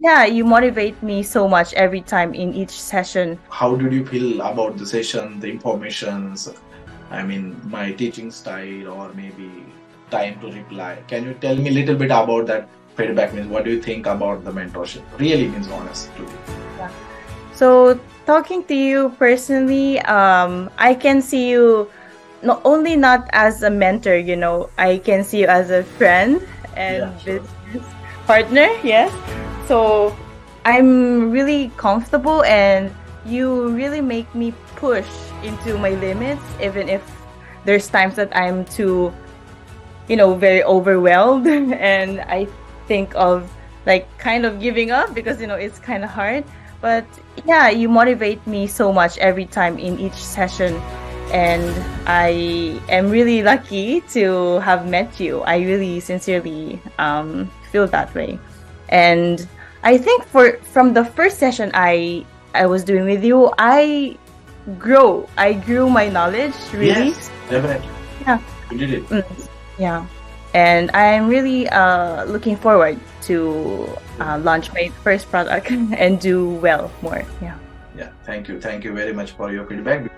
yeah, you motivate me so much every time in each session. How did you feel about the session, the informations? I mean, my teaching style or maybe time to reply. Can you tell me a little bit about that feedback? Means what do you think about the mentorship? Really means honest to me. Yeah. So talking to you personally, I can see you not as a mentor, I can see you as a friend and Yeah, sure. business partner. Yes. So I'm really comfortable, and you really make me push into my limits, even if there's times that I'm too, very overwhelmed and I think of like kind of giving up because, it's kind of hard. But yeah, you motivate me so much every time in each session. And I am really lucky to have met you. I really sincerely feel that way. And I think from the first session I was doing with you, I grew my knowledge really. Yes, definitely. Yeah. You did it. Yeah. And I'm really looking forward to launch my first product and do well more. Yeah. Yeah, thank you. Thank you very much for your feedback.